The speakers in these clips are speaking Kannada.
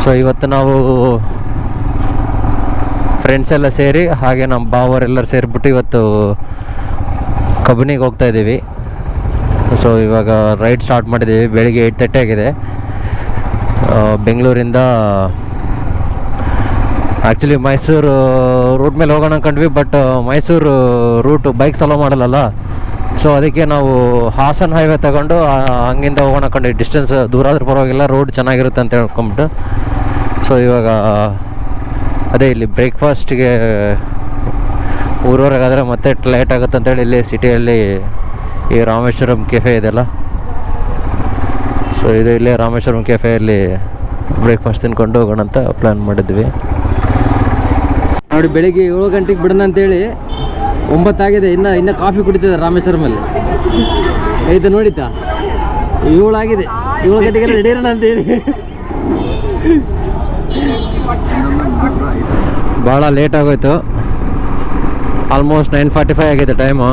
ಸೊ ಇವತ್ತು ನಾವು ಫ್ರೆಂಡ್ಸ್ ಎಲ್ಲ ಸೇರಿ ಹಾಗೆ ನಮ್ಮ ಬಾವರೆಲ್ಲರೂ ಸೇರಿಬಿಟ್ಟು ಇವತ್ತು ಕಬಿನಿಗೆ ಹೋಗ್ತಾ ಇದ್ದೀವಿ. ಸೊ ಇವಾಗ ರೈಡ್ ಸ್ಟಾರ್ಟ್ ಮಾಡಿದ್ದೀವಿ. ಬೆಳಿಗ್ಗೆ 8:30 ಆಗಿದೆ. ಬೆಂಗಳೂರಿಂದ ಆ್ಯಕ್ಚುಲಿ ಮೈಸೂರು ರೂಟ್ ಮೇಲೆ ಹೋಗೋಣ ಅಂದ್ಕೊಂಡ್ವಿ, but Mysuru route bikes allow ಮಾಡಲ್ಲ. ಸೊ ಅದಕ್ಕೆ ನಾವು ಹಾಸನ ಹೈವೇ ತಗೊಂಡು ಹಂಗಿಂದ ಹೋಗೋಣ ಅಂದ್ಕೊಂಡ್ವಿ. ಡಿಸ್ಟೆನ್ಸ್ ದೂರ ಆದರೂ ಪರವಾಗಿಲ್ಲ, ರೋಡ್ ಚೆನ್ನಾಗಿರುತ್ತೆ ಅಂತ ಹೇಳ್ಕೊಂಬಿಟ್ಟು. ಸೊ ಇವಾಗ ಅದೇ ಇಲ್ಲಿ ಬ್ರೇಕ್ಫಾಸ್ಟ್ಗೆ ಊರವರೆಗಾದರೆ ಮತ್ತೆ ಲೇಟ್ ಆಗುತ್ತೆ ಅಂತೇಳಿ ಇಲ್ಲಿ ಸಿಟಿಯಲ್ಲಿ ಈ ರಾಮೇಶ್ವರಂ ಕೆಫೆ ಇದೆಯಲ್ಲ, ಸೊ ಇದು ಇಲ್ಲೇ ರಾಮೇಶ್ವರಂ ಕೆಫೆಯಲ್ಲಿ ಬ್ರೇಕ್ಫಾಸ್ಟ್ ತಿನ್ಕೊಂಡು ಹೋಗೋಣ ಅಂತ ಪ್ಲ್ಯಾನ್ ಮಾಡಿದ್ವಿ. ನೋಡಿ ಬೆಳಿಗ್ಗೆ 7 ಗಂಟೆಗೆ ಬಿಡೋಣ ಅಂತೇಳಿ 9 ಆಗಿದೆ, ಇನ್ನು ಕಾಫಿ ಕುಡಿತಿದ್ದಾರೆ ರಾಮೇಶ್ವರಮಲ್ಲಿ. ಐತೆ ನೋಡಿತಾ, 7 ಆಗಿದೆ, 7 ಗಂಟೆಗೆಲ್ಲ ರೆಡಿ ಇರೋಣ ಅಂತೇಳಿ. ಭಾಳ ಲೇಟ್ ಆಗೋಯ್ತು. ಆಲ್ಮೋಸ್ಟ್ 9:45 ಆಗಿದೆ ಟೈಮು.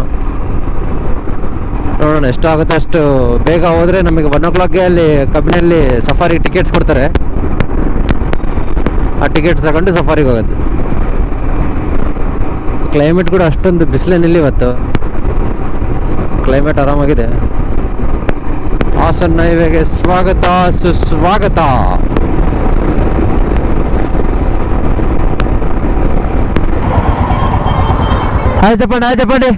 ನೋಡೋಣ ಎಷ್ಟಾಗುತ್ತೆ ಅಷ್ಟು ಬೇಗ ಹೋದರೆ ನಮಗೆ 1 o'clockಗೆ ಅಲ್ಲಿ ಕಬ್ಬಿನಲ್ಲಿ ಸಫಾರಿಗೆ ಟಿಕೆಟ್ಸ್ ಕೊಡ್ತಾರೆ. ಆ ಟಿಕೆಟ್ಸ್ ತಗೊಂಡು ಸಫಾರಿಗೆ ಹೋಗೋದು. ಕ್ಲೈಮೇಟ್ ಕೂಡ ಅಷ್ಟೊಂದು ಬಿಸಿಲೇನಿಲ್ಲ ಇವತ್ತು, ಕ್ಲೈಮೇಟ್ ಆರಾಮಾಗಿದೆ. ಹಾಸನ ಹೈವೇಗೆ ಸ್ವಾಗತ ಸುಸ್ವಾಗತ. ಹಾಯ್ ಚಪ್ಪಂಡಿ.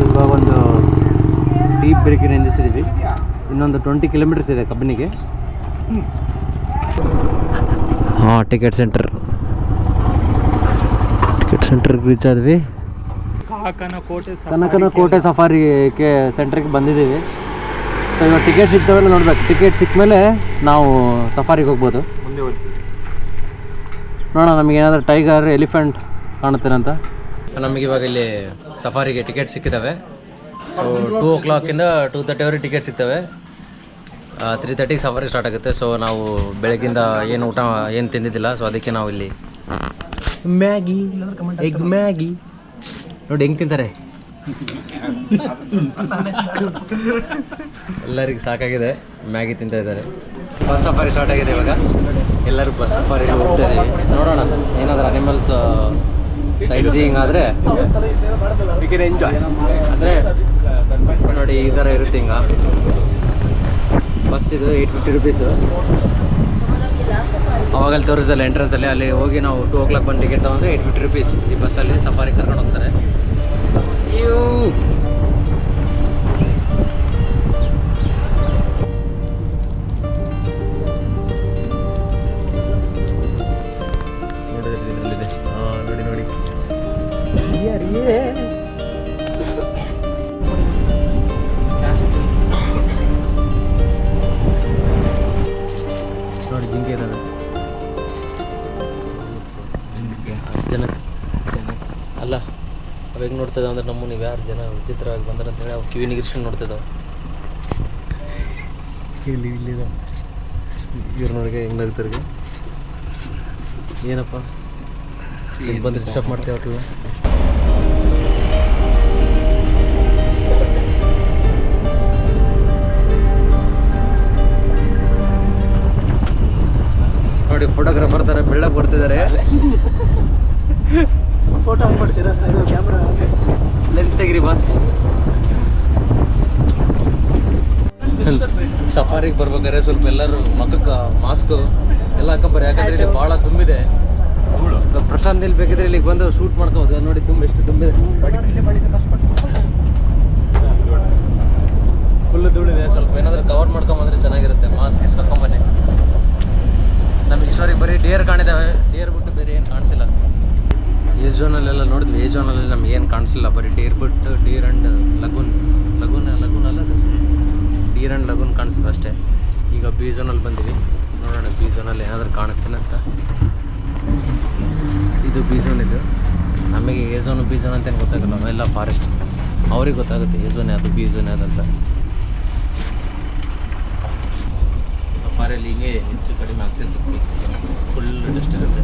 ಇವಾಗ ಒಂದು ಡೀಪ್ ಬ್ರೇಕಿನ ನಿಲ್ಲಿಸಿದ್ದೀವಿ. ಇನ್ನೊಂದು 20 ಕಿಲೋಮೀಟರ್ಸ್ ಇದೆ ಕಬ್ಬಿನಿಗೆ. ಹಾಂ, ಟಿಕೆಟ್ ಸೆಂಟರ್ಗೆ ರೀಚ್ ಆದ್ವಿ. ಕನಕನಕೋಟೆ ಸಫಾರಿಗೆ ಸೆಂಟ್ರಿಗೆ ಬಂದಿದ್ದೀವಿ. ಸೊ ಇವಾಗ ಟಿಕೆಟ್ ಸಿಗ್ತಾವೆಲ್ಲ ನೋಡ್ಬೇಕು. ಟಿಕೆಟ್ ಸಿಕ್ಕ ಮೇಲೆ ನಾವು ಸಫಾರಿಗೆ ಹೋಗ್ಬೋದು. ನೋಡೋಣ ನಮಗೇನಾದರೂ ಟೈಗರ್, ಎಲಿಫೆಂಟ್ ಕಾಣುತ್ತೇನಂತ. ನಮಗಿವಾಗ ಇಲ್ಲಿ ಸಫಾರಿಗೆ ಟಿಕೆಟ್ ಸಿಕ್ಕಿದ್ದಾವೆ. ಸೊ 2 o'clock-ಇಂದ 2:30ವರೆಗೆ ಟಿಕೆಟ್ ಸಿಗ್ತವೆ. 3:30ಗೆ ಸಫಾರಿ ಸ್ಟಾರ್ಟ್ ಆಗುತ್ತೆ. ಸೊ ನಾವು ಬೆಳಗ್ಗಿಂದ ಏನು ತಿಂದಿದ್ದಿಲ್ಲ. ಸೊ ಅದಕ್ಕೆ ನಾವು ಇಲ್ಲಿ ಎಗ್ ಮ್ಯಾಗಿ ನೋಡಿ ಹೆಂಗೆ ತಿಂತಾರೆ. ಎಲ್ಲರಿಗೂ ಸಾಕಾಗಿದೆ, ಮ್ಯಾಗಿ ತಿಂತಾ ಇದ್ದಾರೆ. ಬಸ್ ಸಫಾರಿ ಸ್ಟಾರ್ಟ್ ಆಗಿದೆ ಇವಾಗ. ಎಲ್ಲರೂ ಬಸ್ ಸಫಾರಿ ಹೋಗ್ತಾ ಇದ್ದೀವಿ. ನೋಡೋಣ ಏನಾದರೂ ಅನಿಮಲ್ಸ್ ಸೈಟ್ ಸೀಯಿಂಗ್ ಆದರೆ ವಿ ಕ್ಯಾನ್ ಎಂಜಾಯ್. ಅಂದರೆ ನೋಡಿ ಈ ಥರ ಇರುತ್ತೆ. ಹಿಂಗೆ ಬಸ್ ಇದು 850 rupees. ಅವಾಗಲ್ಲಿ ತೋರಿಸಲ್ಲ ಎಂಟ್ರೆನ್ಸಲ್ಲಿ. ಅಲ್ಲಿ ಹೋಗಿ ನಾವು 2 o'clock ಬಂದು ಟಿಕೆಟ್ ತೊಗೊಂಡ್ರೆ 850 rupees ಈ ಬಸ್ಸಲ್ಲಿ ಸಫಾರಿ ಕರ್ಕೊಂಡು ಹೋಗ್ತಾರೆ. ನೋಡಿ ಜಿಂಕೆ ಇದ್ದಾವೆ. ಜನ ಅಲ್ಲ ಅವಾಗ ನೋಡ್ತಿದ್ದಾವೆ ಅಂದ್ರೆ ನಮ್ಮ ನೀವು ಯಾರು ಜನ ವಿಚಿತ್ರವಾಗಿ ಬಂದ್ರೆ ಅಂತೇಳಿ ಅವು ಕಿವಿ ನಿಗಿಸ್ಕೊಂಡು ನೋಡ್ತಿದ್ದಾವೆ. ಇಲ್ಲಿದ್ದಾವೆ ಇವ್ರು ನೋಡಿಗೆ ಹೆಂಗೆ ನಗ್ತಾರೆ. ಏನಪ್ಪ ಇಲ್ಲಿ ಬಂದು ಡಿಸ್ಟರ್ಬ್ ಮಾಡ್ತೇವೆ ಅವ್ರು. ನೋಡಿ ಫೋಟೋಗ್ರಾಫರ್ ಥರ ಬೆಳ್ಳಗೆ ಬರ್ತಿದ್ದಾರೆ. ಫೋಟೋ ಮಾಡ್ತೀರಾ? ಕ್ಯಾಮ್ರಾ ಲೆನ್ಸ್ ತೆಗಿರಿ ಬಾಸ್. ಸಫಾರಿಗೆ ಬರ್ಬೇಕಾದ್ರೆ ಸ್ವಲ್ಪ ಎಲ್ಲರೂ ಮಖಕ್ಕೆ ಮಾಸ್ಕು ಎಲ್ಲ ಹಾಕೊಂಬರ್ರಿ, ಯಾಕಂದ್ರೆ ಇಲ್ಲಿ ಭಾಳ ತುಂಬಿದೆ. ಪ್ರಶಾಂತ್ ಇಲ್ಲಿ ಬೇಕಿದ್ರೆ ಇಲ್ಲಿಗೆ ಬಂದು ಶೂಟ್ ಮಾಡ್ಕೋಬೋದು. ನೋಡಿ ಎಷ್ಟು ತುಂಬಿದೆ, ಫುಲ್ ಧೂಳಿದೆ. ಸ್ವಲ್ಪ ಏನಾದರೂ ಕವರ್ ಮಾಡ್ಕೊಂಬಂದ್ರೆ ಚೆನ್ನಾಗಿರುತ್ತೆ. ಮಾಸ್ಕ್ ಹಾಕೊಂಬನ್ನಿ. ನಮಗೆ ಇಷ್ಟವರೆಗೆ ಬರೀ ಡಿಯರ್ ಕಾಣಿದ್ದಾವೆ. ಡಿಯರ್ ಬಿಟ್ಟು ಬೇರೆ ಏನು ಕಾಣಿಸಿಲ್ಲ. ಏ ಝೋನಲ್ಲೆಲ್ಲ ನೋಡಿದ್ವಿ. ಏ ಝೋನಲ್ಲಿ ನಮಗೇನು ಕಾಣಿಸಿಲ್ಲ, ಬರೀ ಡಿಯರ್ ಬಿಟ್ಟು ಡಿಯರ್ ಆ್ಯಂಡ್ ಲಗೂನ್ ಅಲ್ಲ ಅದು ಅಲ್ಲೆಲ್ಲ ಫಾರೆಸ್ಟ್, ಅವ್ರಿಗೆ ಗೊತ್ತಾಗುತ್ತೆ ಎ ಝೋನ್ ಯಾವುದು ಬಿ ಝೋನ್ ಯಾವುದಂತ. ಸಫಾರಿಯಲ್ಲಿ ಹಿಂಗೆ ಹೆಚ್ಚು ಕಡಿಮೆ ಆಗ್ತಿರ್ತದೆ, ಫುಲ್ ಡಸ್ಟ್ ಇರುತ್ತೆ.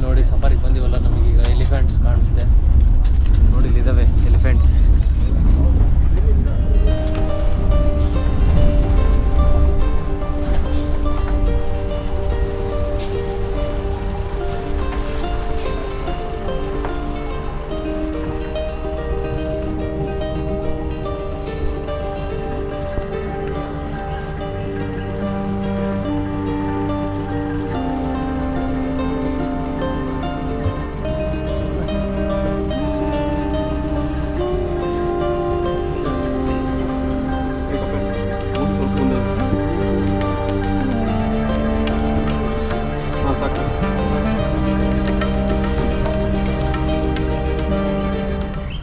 ನೋಡಿ ಸಫಾರಿಗೆ ಬಂದಿವಲ್ಲ, ನಮಗೀಗ ಎಲಿಫೆಂಟ್ಸ್ ಕಾಣಿಸ್ತೆ. ನೋಡಿ ಇಲ್ಲಿದ್ದಾವೆ ಎಲಿಫೆಂಟ್ಸ್.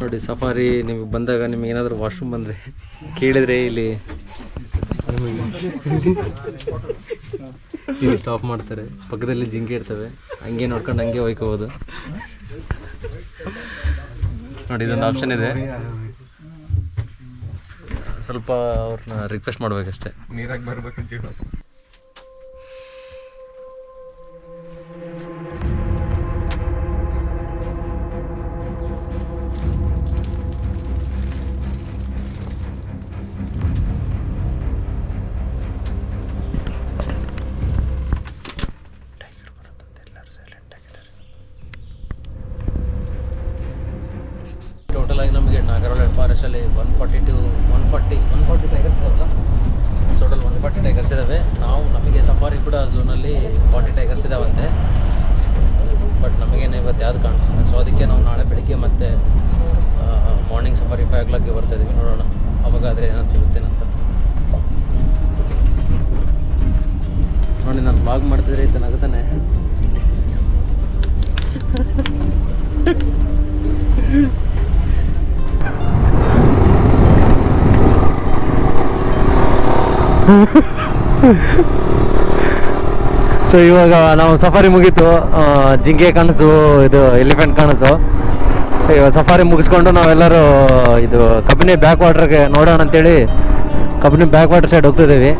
ನೋಡಿ ಸಫಾರಿ ನಿಮಗೆ ಬಂದಾಗ ನಿಮಗೆ ಏನಾದರೂ ವಾಶ್ರೂಮ್ ಬಂದರೆ ಕೇಳಿದರೆ ಇಲ್ಲಿ ಇಲ್ಲಿ ಸ್ಟಾಪ್ ಮಾಡ್ತಾರೆ. ಪಕ್ಕದಲ್ಲಿ ಜಿಂಕೆ ಇರ್ತವೆ, ಹಂಗೆ ನೋಡ್ಕೊಂಡು ಹಂಗೆ ಹೋಯ್ಕೋಬೋದು. ನೋಡಿ ಇದೊಂದು ಆಪ್ಷನ್ ಇದೆ, ಸ್ವಲ್ಪ ಅವ್ರನ್ನ ರಿಕ್ವೆಸ್ಟ್ ಮಾಡ್ಬೇಕಷ್ಟೇ. ನೀರಾಗಿ ಬರ್ಬೇಕಂತ ಹೇಳೋದು. ಟೋಟಲ್ ಆಗಿ ನಮಗೆ ನಾಗರಹೊಳೆ ಫಾರೆಸ್ಟಲ್ಲಿ 140 ಟೈಗರ್ಸ್ ಇದಾವಲ್ಲ, ಟೋಟಲ್ 140 ಟೈಗರ್ಸ್ ಇದ್ದಾವೆ. ನಮಗೆ ಸಫಾರಿ ಕೂಡ ಝೋನಲ್ಲಿ 40 ಟೈಗರ್ಸ್ ಇದ್ದಾವಂತೆ. ಬಟ್ ನಮಗೇನು ಇವತ್ತು ಯಾವುದು ಕಾಣಿಸ್ತಿಲ್ಲ. ಸೊ ಅದಕ್ಕೆ ನಾವು ನಾಳೆ ಬೆಳಿಗ್ಗೆ ಮತ್ತೆ ಮಾರ್ನಿಂಗ್ ಸಫಾರಿ 5 o'clockಗೆ ಬರ್ತಾಯಿದ್ದೀವಿ. ನೋಡೋಣ ಅವಾಗ ಆದರೆ ಏನಾದ್ರು ಸಿಗುತ್ತೇನಂತ. ನೋಡಿ ನಾನು ವ್ಲಾಗ್ ಮಾಡ್ತಿದ್ರೆ ಇತ್ತು ನಗುತ್ತಾನೆ. ಸೊ ಇವಾಗ ನಾವು ಸಫಾರಿ ಮುಗೀತು, ಜಿಂಕೆ ಕಾಣಿಸ್ತು, ಇದು ಎಲಿಫೆಂಟ್ ಕಾಣಿಸ್ತು. ಇವಾಗ ಸಫಾರಿ ಮುಗಿಸ್ಕೊಂಡು ನಾವೆಲ್ಲರೂ ಇದು ಕಬಿನಿ ಬ್ಯಾಕ್ ವಾಟರ್ಗೆ ನೋಡೋಣ ಅಂತೇಳಿ ಕಬಿನಿ ಬ್ಯಾಕ್ ವಾಟರ್ ಸೈಡ್ ಹೋಗ್ತಿದ್ದೀವಿ.